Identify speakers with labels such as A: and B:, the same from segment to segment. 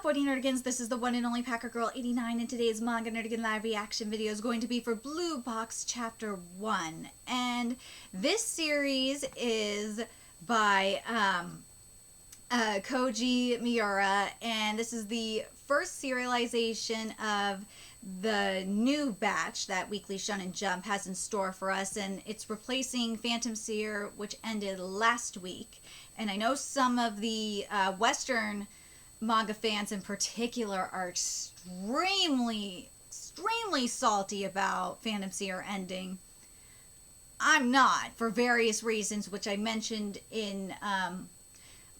A: Quoting Nerdigans, this is the one and only Packer Girl 89, and today's Manga Nerdigan live reaction video is going to be for Blue Box Chapter 1. And this series is by Koji Miura, and this is the first serialization of the new batch that Weekly Shonen Jump has in store for us, and it's replacing Phantom Seer, which ended last week. And I know some of the Western manga fans in particular are extremely salty about Phantom Seer ending. I'm not, for various reasons, which I mentioned in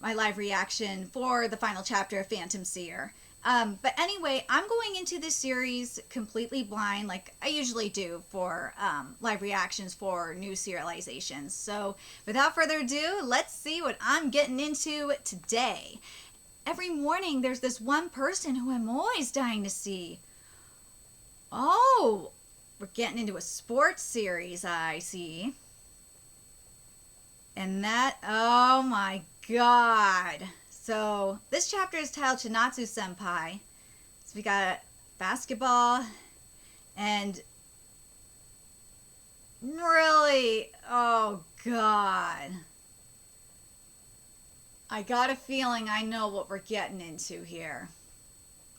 A: my live reaction for the final chapter of Phantom Seer. But anyway, I'm going into this series completely blind, like I usually do for live reactions for new serializations. So without further ado, let's see what I'm getting into today. Every morning there's this one person who I'm always dying to see. Oh, we're getting into a sports series, I see. And that, oh my god. So this chapter is titled Chinatsu Senpai. So we got basketball and really, oh god. I got a feeling I know what we're getting into here.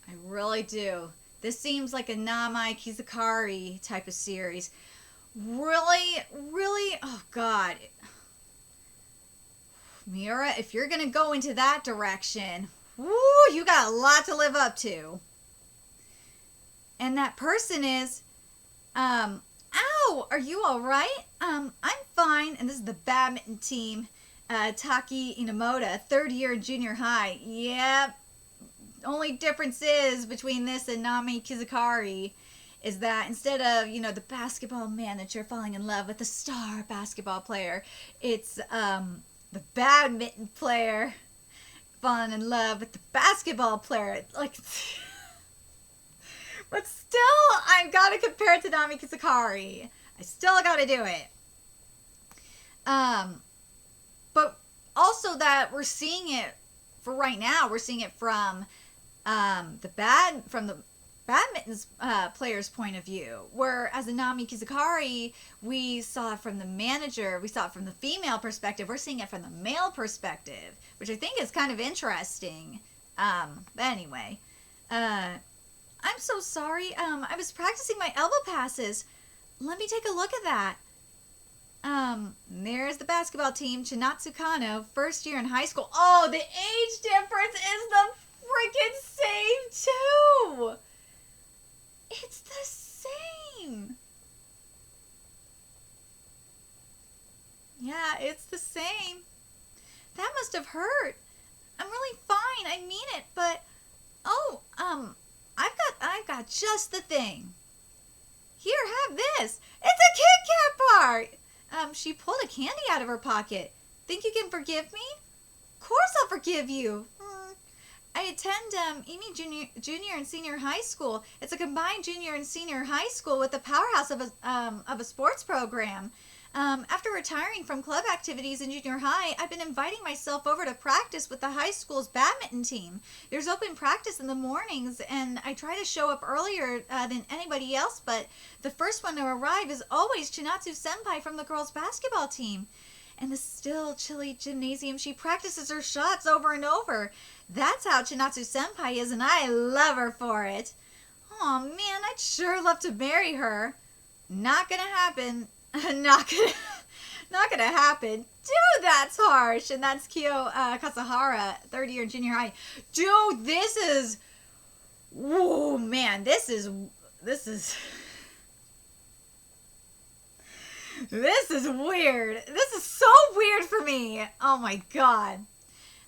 A: I really do. This seems like a Namai Kizukari type of series. Really, oh god. Miura, if you're going to go into that direction, woo, you got a lot to live up to. And that person is, ow, are you all right? I'm fine. And this is the badminton team, Taki Inamoto, third year junior high. Yep. Only difference is between this and Nami Kizukari is that instead of, you know, the basketball manager falling in love with the star basketball player, it's, the badminton player falling in love with the basketball player. Like, but still, I've got to compare it to Nami Kizukari. I still got to do it. But also that we're seeing it for right now. We're seeing it from the badminton's player's point of view, whereas in Nami Kizukari, we saw it from the manager, we saw it from the female perspective, we're seeing it from the male perspective, which I think is kind of interesting. But anyway, I'm so sorry, I was practicing my elbow passes. Let me take a look at that. There's the basketball team, Chinatsu Kano, first year in high school. Oh, the age difference is the freaking same, too! It's the same. Yeah, it's the same. That must have hurt. I'm really fine. I mean it, but oh, I've got just the thing. Here, have this. It's a Kit Kat bar. She pulled a candy out of her pocket. Think you can forgive me? Of course I'll forgive you. I attend Emi Junior and Senior High School. It's a combined junior and senior high school with a powerhouse of a sports program. After retiring from club activities in junior high, I've been inviting myself over to practice with the high school's badminton team. There's open practice in the mornings, and I try to show up earlier than anybody else, but the first one to arrive is always Chinatsu Senpai from the girls' basketball team. In the still chilly gymnasium, she practices her shots over and over. That's how Chinatsu Senpai is, and I love her for it. Aw, man, I'd sure love to marry her. Not gonna happen. Not gonna happen. Dude, that's harsh. And that's Kyo Kasahara, third year junior high. Dude, this is... Whoa, man, this is weird. This is so weird for me. Oh my god.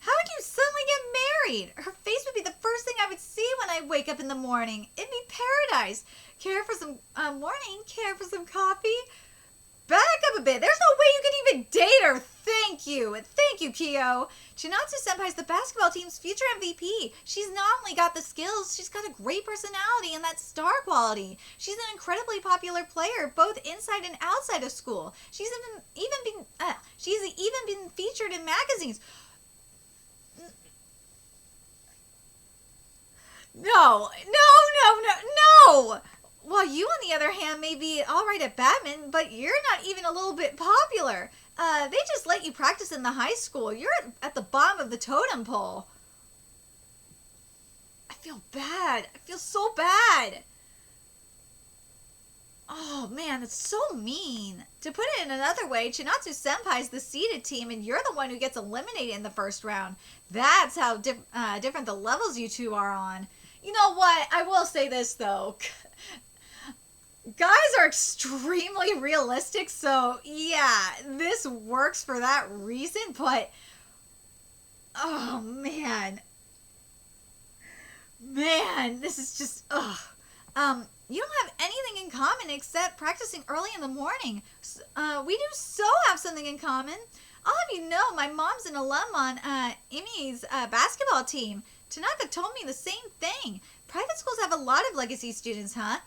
A: How would you suddenly get married? Her face would be the first thing I would see when I wake up in the morning. It'd be paradise. Care for some care for some coffee? Back up a bit. There's no way you can even date her. Thank you. Thank you, Kyo. Chinatsu Senpai is the basketball team's future MVP. She's not only got the skills, she's got a great personality and that star quality. She's an incredibly popular player, both inside and outside of school. She's even been featured in magazines. No, no, no, no, no! While you, on the other hand, may be alright at badminton, but you're not even a little bit popular. They just let you practice in the high school. You're at the bottom of the totem pole. I feel bad. I feel so bad. Oh man, that's so mean. To put it in another way, Chinatsu Senpai's the seeded team and you're the one who gets eliminated in the first round. That's how different the levels you two are on. You know what? I will say this though. Guys are extremely realistic, so yeah, this works for that reason, but oh man. Man, this is just ugh. You don't have anything in common except practicing early in the morning. We do so have something in common. I'll have you know, my mom's an alum on Imi's basketball team. Tanaka told me the same thing. Private schools have a lot of legacy students, huh?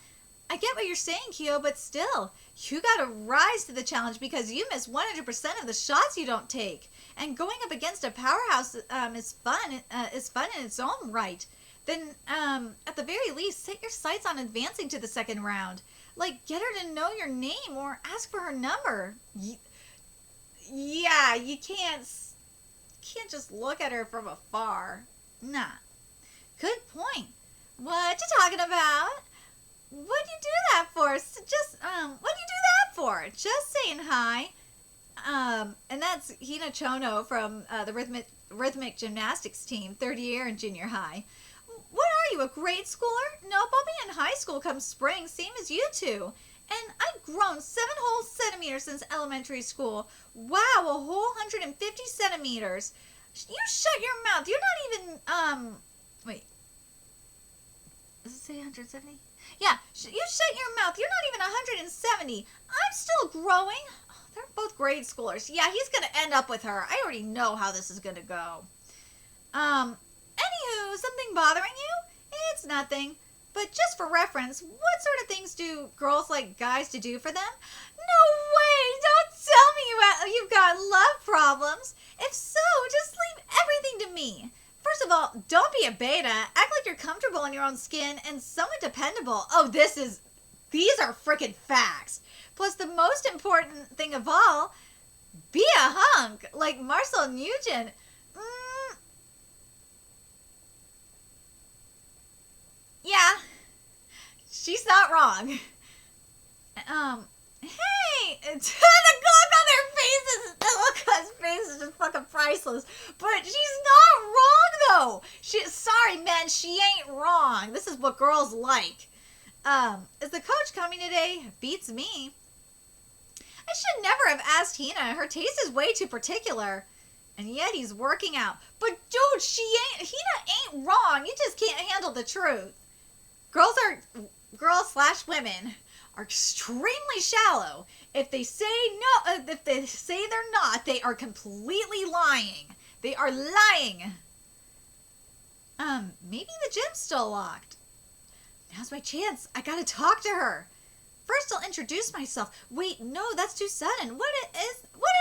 A: I get what you're saying, Kyo, but still, you gotta rise to the challenge because you miss 100% of the shots you don't take. And going up against a powerhouse is fun in its own right. Then, at the very least, set your sights on advancing to the second round. Like, get her to know your name or ask for her number. Yeah, you can't just look at her from afar. Nah. Good point. What you talking about? What'd you do that for? What'd you do that for? Just saying hi. And that's Hina Chono from the rhythmic gymnastics team, third year in junior high. What are you, a grade schooler? Nope, I'll be in high school come spring, same as you two. And I've grown 7 whole centimeters since elementary school. Wow, a whole 150 centimeters. You shut your mouth. You're not even, wait. Does it say 170? Yeah, you shut your mouth. You're not even 170. I'm still growing. Oh, they're both grade schoolers. Yeah, he's going to end up with her. I already know how this is going to go. Anywho, something bothering you? It's nothing. But just for reference, what sort of things do girls like guys to do for them? No way! Don't tell me you've got love problems. If so, just leave everything to me. First of all, don't be a beta. Act like you're comfortable in your own skin and somewhat dependable. Oh, these are freaking facts. Plus, the most important thing of all, be a hunk like Marcel Nugent. Yeah, she's not wrong. Hey, the look on their faces, the look on his face is just fucking priceless. But she's not wrong though. Sorry, men, she ain't wrong. This is what girls like. Is the coach coming today? Beats me. I should never have asked Hina. Her taste is way too particular. And yet he's working out. But dude, Hina ain't wrong. You just can't handle the truth. Girls/women are extremely shallow. If they say no, if they say they're not, they are completely lying. They are lying. Maybe the gym's still locked. Now's my chance. I gotta talk to her. First, I'll introduce myself. Wait, no, that's too sudden. What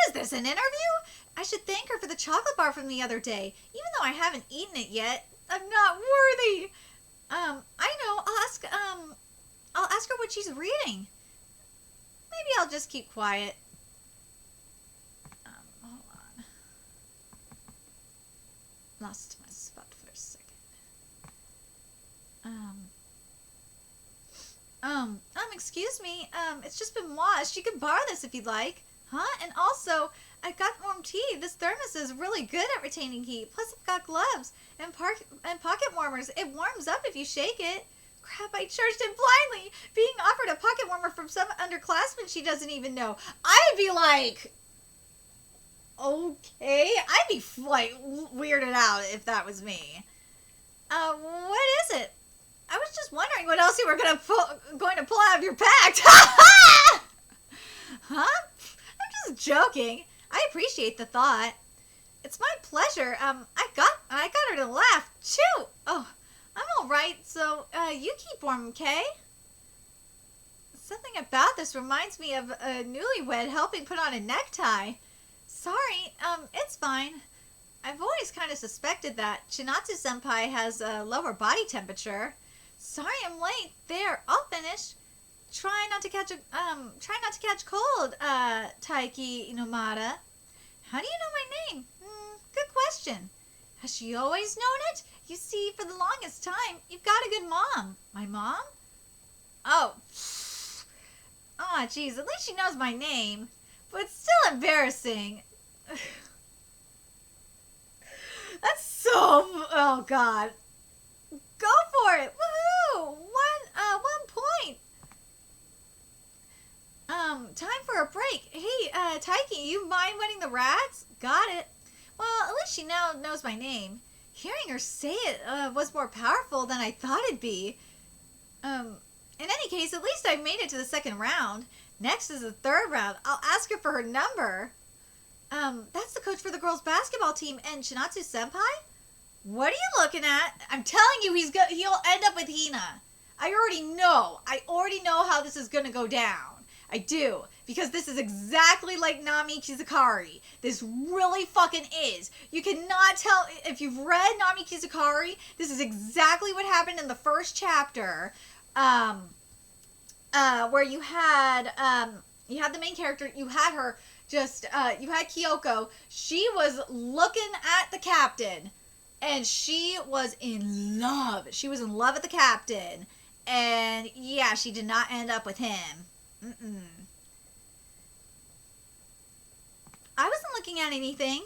A: is this, an interview? I should thank her for the chocolate bar from the other day. Even though I haven't eaten it yet, I'm not worthy. I know. I'll ask her what she's reading. Maybe I'll just keep quiet. Hold on. Lost my spot for a second. Excuse me. It's just been washed. You can borrow this if you'd like. Huh? And also, I got warm tea. This thermos is really good at retaining heat. Plus, I've got gloves and pocket warmers. It warms up if you shake it. Crap, I charged it blindly. Being offered a pocket warmer from some underclassman she doesn't even know. I'd be like, okay. I'd be like weirded out if that was me. What is it? I was just wondering what else you were going to pull out of your pack. Huh? I'm just joking. I appreciate the thought. It's my pleasure. I got her to laugh too. Oh, I'm all right. So, you keep warm, okay? Something about this reminds me of a newlywed helping put on a necktie. Sorry. It's fine. I've always kind of suspected that Chinatsu-senpai has a lower body temperature. Sorry I'm late. There, I'll finish. Try not to catch cold, Taiki Inomata. How do you know my name? Good question. Has she always known it? You see, for the longest time, you've got a good mom. My mom? Oh. Aw, geez, at least she knows my name. But it's still embarrassing. That's so... Oh, God. Go for it. Woohoo! One point. Time for a break. Hey, Taiki, you mind winning the rats? Got it. Well, at least she now knows my name. Hearing her say it was more powerful than I thought it'd be. In any case, at least I made it to the second round. Next is the third round. I'll ask her for her number. That's the coach for the girls' basketball team and Chinatsu-senpai? What are you looking at? I'm telling you, he'll end up with Hina. I already know how this is gonna go down. I do, because this is exactly like Nami Kizukari. This really fucking is. You cannot tell, if you've read Nami Kizukari, this is exactly what happened in the first chapter, where you had the main character, you had her just, you had Kyoko. She was looking at the captain, and she was in love. She was in love with the captain, and yeah, she did not end up with him. I wasn't looking at anything.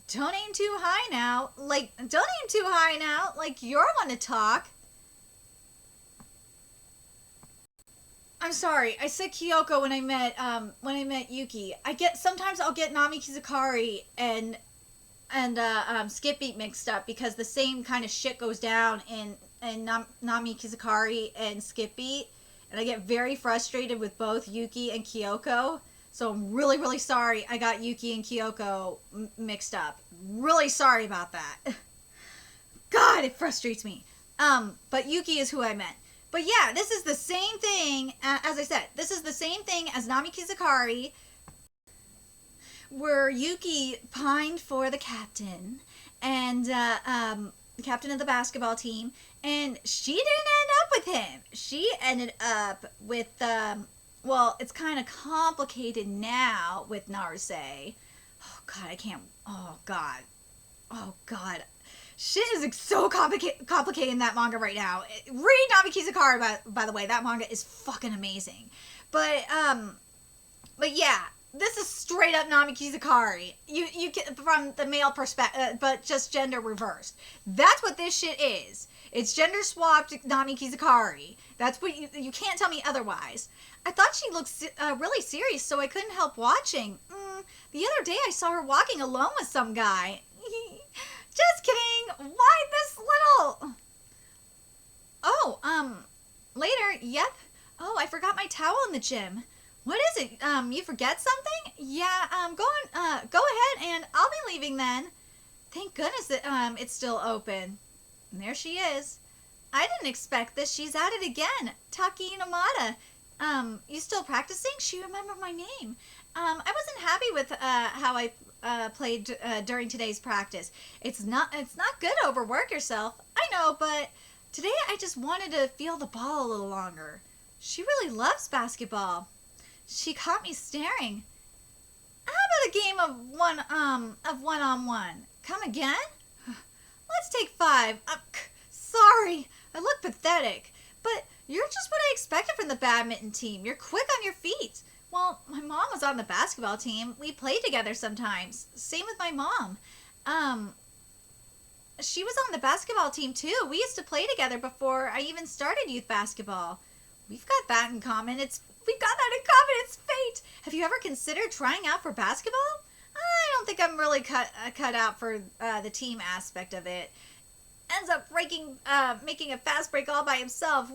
A: Don't aim too high now. Don't aim too high now. You're one to talk. I'm sorry. I said Kyoko when I met Yuki. Sometimes I'll get Nami Kizukari and Skip Beat mixed up because the same kind of shit goes down in Nami Kizukari and Skip Beat. And I get very frustrated with both Yuki and Kyoko. So I'm really, really sorry I got Yuki and Kyoko mixed up. Really sorry about that. God, it frustrates me. But Yuki is who I meant. But yeah, this is the same thing, as I said, this is the same thing as Nami Kizukari, where Yuki pined for the captain, and the captain of the basketball team, and she didn't end up with him. She ended up with, well, it's kind of complicated now with Naruse. Oh, God, I can't, oh, God. Shit is so complicated in that manga right now. Read Nami Kizukari, by the way. That manga is fucking amazing. But yeah, this is straight up Nami Kizukari. You get from the male perspective, but just gender reversed. That's what this shit is. It's gender swapped Nami Kizukari. That's what you can't tell me otherwise. I thought she looked really serious, so I couldn't help watching. The other day I saw her walking alone with some guy. Just kidding. Why this little? Oh, later. Yep. Oh, I forgot my towel in the gym. What is it? You forget something? Yeah, go ahead, and I'll be leaving then. Thank goodness that, it's still open. And there she is. I didn't expect this. She's at it again. Taki Inomata. You still practicing? She remembered my name. I wasn't happy with, how I, played, during today's practice. It's not good to overwork yourself. I know, but today I just wanted to feel the ball a little longer. She really loves basketball. She caught me staring. How about a game of one-on-one? Come again? Let's take 5. Sorry, I look pathetic. But you're just what I expected from the badminton team. You're quick on your feet. Well, my mom was on the basketball team. We played together sometimes. Same with my mom. She was on the basketball team too. We used to play together before I even started youth basketball. We've got that in common. It's fate. Have you ever considered trying out for basketball? I don't think I'm really cut out for the team aspect of it. Ends up making a fast break all by himself.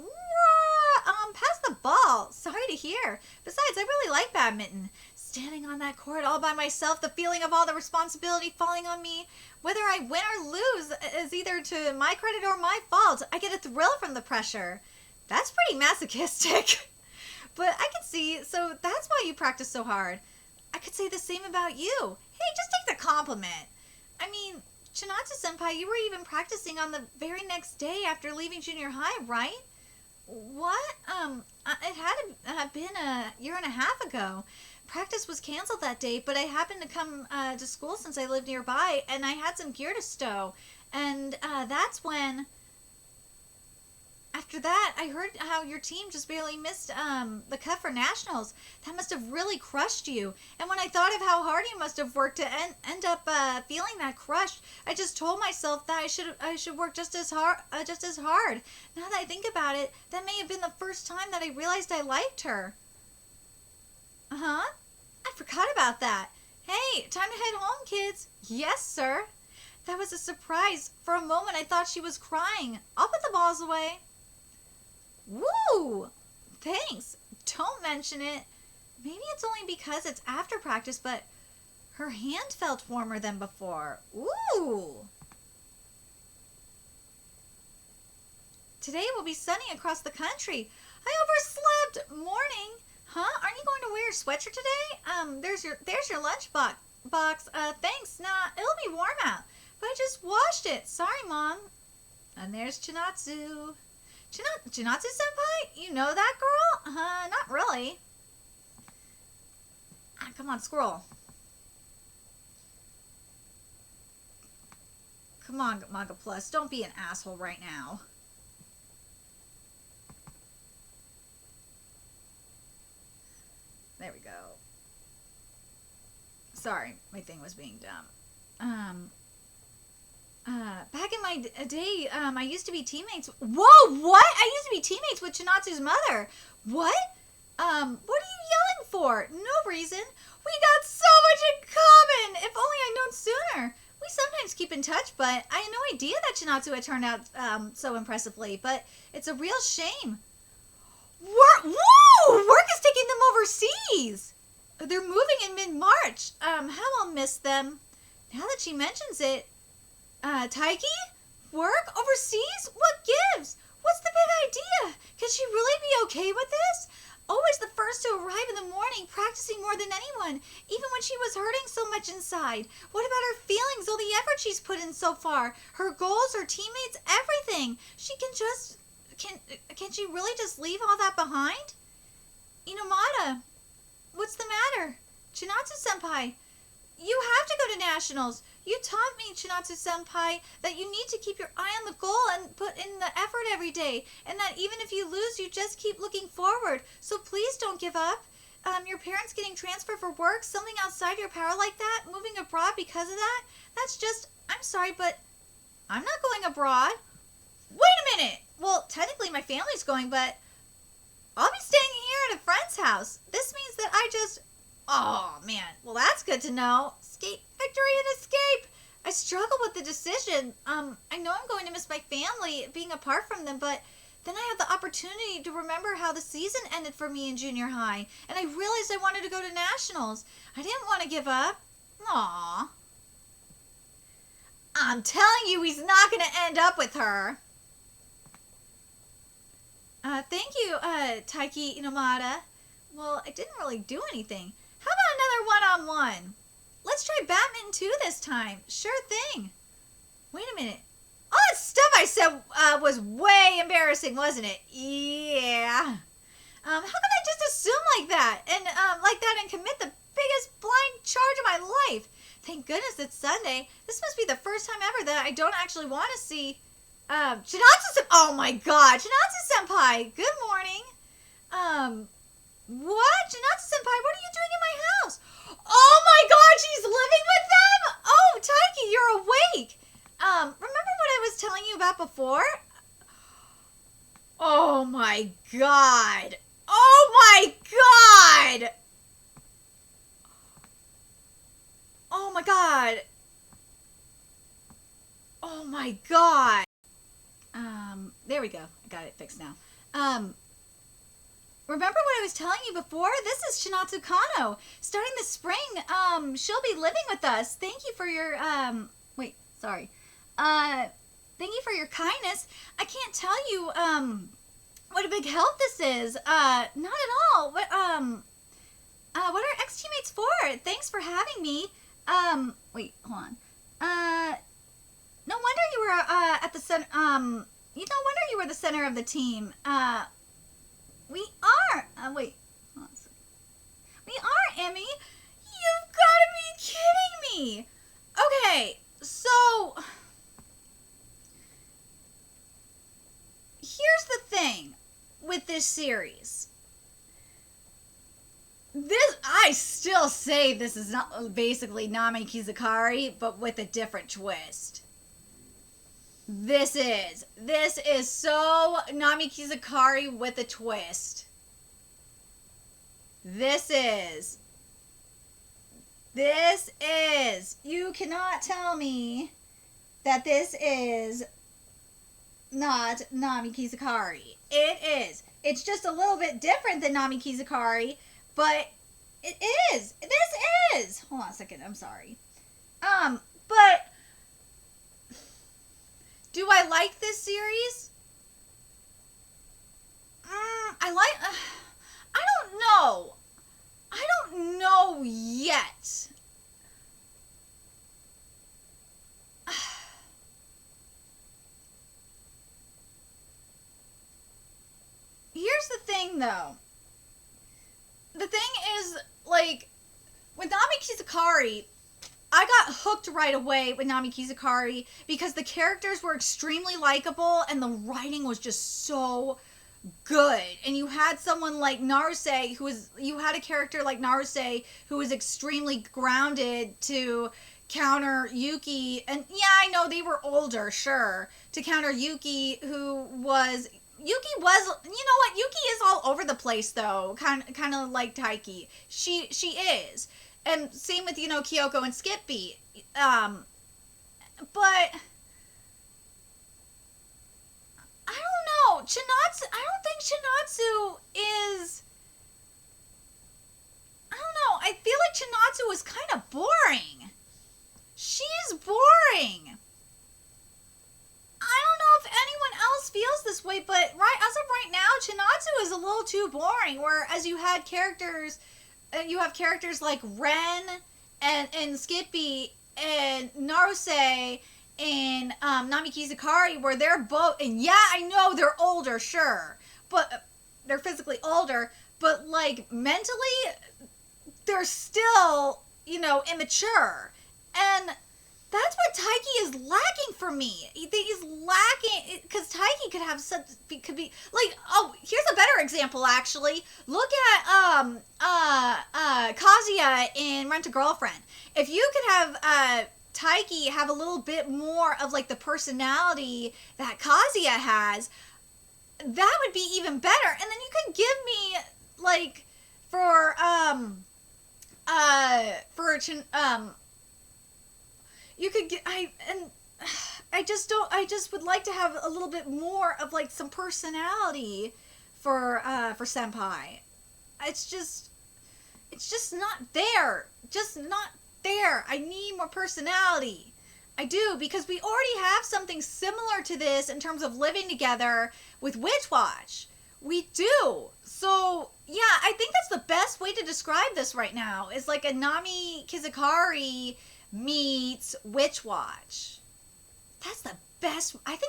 A: Pass the ball. Sorry to hear. Besides, I really like badminton. Standing on that court all by myself, the feeling of all the responsibility falling on me, whether I win or lose is either to my credit or my fault. I get a thrill from the pressure. That's pretty masochistic. But I can see, so that's why you practice so hard. I could say the same about you. Hey, just take the compliment. I mean, Chinatsu-senpai, you were even practicing on the very next day after leaving junior high, right? What? It had been a year and a half ago. Practice was canceled that day, but I happened to come to school since I lived nearby, and I had some gear to stow. And that's when, after that, I heard how your team just barely missed the cut for nationals. That must have really crushed you. And when I thought of how hard you must have worked to end up feeling that crushed, I just told myself that I should work just as hard. Now that I think about it, that may have been the first time that I realized I liked her. Uh-huh. I forgot about that. Hey, time to head home, kids. Yes, sir. That was a surprise. For a moment, I thought she was crying. I'll put the balls away. Woo! Thanks. Don't mention it. Maybe it's only because it's after practice, but her hand felt warmer than before. Ooh! Today will be sunny across the country. I overslept. Morning. Huh? Aren't you going to wear your sweatshirt today? There's your lunch box. Thanks. Nah, it'll be warm out. But I just washed it. Sorry, Mom. And there's Chinatsu. Chinatsu-senpai? You know that girl? Not really. Come on, scroll. Come on, Manga Plus. Don't be an asshole right now. There we go. Sorry, my thing was being dumb. Back in my day, I used to be teammates. Whoa, what? I used to be teammates with Chinatsu's mother. What? What are you yelling for? No reason. We got so much in common. If only I'd known sooner. We sometimes keep in touch, but I had no idea that Chinatsu had turned out so impressively. But it's a real shame. Work is taking them overseas. They're moving in mid-March. How I'll miss them. Now that she mentions it. Taiki? Work? Overseas? What gives? What's the big idea? Can she really be okay with this? Always the first to arrive in the morning, practicing more than anyone, even when she was hurting so much inside. What about her feelings, all the effort she's put in so far? Her goals, her teammates, everything. Can she really just leave all that behind? Inomata, what's the matter? Chinatsu-senpai, you have to go to nationals. You taught me, Chinatsu-senpai, that you need to keep your eye on the goal and put in the effort every day, and that even if you lose, you just keep looking forward. So please don't give up. Your parents getting transferred for work, something outside your power like that, moving abroad because of that, that's just, I'm sorry, but I'm not going abroad. Wait a minute. Well, technically my family's going, but I'll be staying here at a friend's house. This means that I just... Oh, man. Well, that's good to know. Escape, victory, and escape. I struggle with the decision. I know I'm going to miss my family, being apart from them, but then I had the opportunity to remember how the season ended for me in junior high, and I realized I wanted to go to nationals. I didn't want to give up. Aww. I'm telling you, he's not going to end up with her. Thank you, Taiki Inomata. Well, I didn't really do anything. How about another one-on-one? Let's try badminton too this time. Sure thing. Wait a minute. All that stuff I said was way embarrassing, wasn't it? Yeah. How can I just assume like that and commit the biggest blind charge of my life? Thank goodness it's Sunday. This must be the first time ever that I don't actually want to see Chinatsu-senpai. Oh my god, Chinatsu-senpai. Good morning. What? Chinatsu-senpai, what are you doing in my house? Oh my god, she's living with them? Oh, Taiki, you're awake. Remember what I was telling you about before? Oh my god. Oh my god. Oh my god. Oh my god. There we go. I got it fixed now. Remember what I was telling you before? This is Shinatsu Kano. Starting this spring, she'll be living with us. Thank you for your, thank you for your kindness. I can't tell you, what a big help this is. Not at all. What are ex-teammates for? Thanks for having me. Wait, hold on. No wonder you were at the center. No wonder you were the center of the team. We are. Wait. Hold on a second. We are, Emmy. You've got to be kidding me. Okay, so here's the thing with this series. I still say this is not basically Nami Kizukari, but with a different twist. This is so Nami Kizukari with a twist. This is. You cannot tell me that this is not Nami Kizukari. It is. It's just a little bit different than Nami Kizukari, but it is. This is. Hold on a second. I'm sorry. But do I like this series? I don't know. I don't know yet. Here's the thing, though. The thing is, like, with Nami Kizukari, I got hooked right away with Nami Kizukari because the characters were extremely likable and the writing was just so good. And you had someone like Naruse, you had a character like Naruse who was extremely grounded to counter Yuki. And yeah, I know they were older, sure, to counter Yuki, Yuki was, you know what? Yuki is all over the place, though. Kind of like Taiki. She is. And same with, Kyoko and Skippy. But I don't know. I don't think Chinatsu is, I don't know. I feel like Chinatsu is kind of boring. She's boring. I don't know if anyone else feels this way, but as of right now, Chinatsu is a little too boring. Whereas you have characters like Ren and Skippy and Naruse and Nami Kizukari, where they're both, and yeah, I know they're older, sure, but they're physically older, but like mentally, they're still, immature, and that's what Taiki is lacking for me. He's lacking, because Taiki could be like, oh, here's a better example, actually. Look at Kazuya in Rent a Girlfriend. If you could have Taiki have a little bit more of like the personality that Kazuya has, that would be even better. And then you could give me like you could get, I just would like to have a little bit more of like some personality for Senpai. It's just not there. Just not there. I need more personality. I do, because we already have something similar to this in terms of living together with Witch Watch. We do. So, yeah, I think that's the best way to describe this right now, is like a Nami Kizukari meets Witch Watch. I think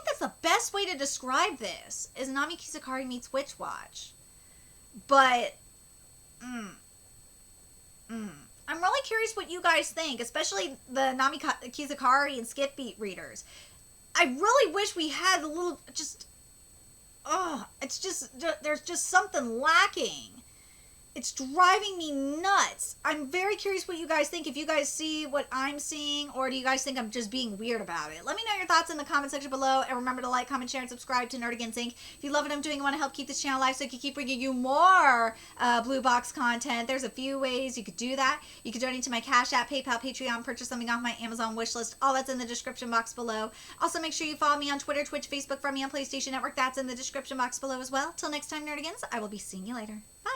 A: that's the best way to describe this, is Nami Kizukari meets Witch Watch. But, I'm really curious what you guys think, especially the Nami Kizukari and Skip Beat readers. I really wish we had a little, there's just something lacking. It's driving me nuts. I'm very curious what you guys think. If you guys see what I'm seeing, or do you guys think I'm just being weird about it? Let me know your thoughts in the comment section below. And remember to like, comment, share, and subscribe to Nerdigans Inc. If you love what I'm doing and want to help keep this channel alive so I can keep bringing you more Blue Box content, there's a few ways you could do that. You could donate to my Cash App, PayPal, Patreon, purchase something off my Amazon wishlist. All that's in the description box below. Also, make sure you follow me on Twitter, Twitch, Facebook, friend me on PlayStation Network. That's in the description box below as well. Till next time, Nerdigans, I will be seeing you later. Bye.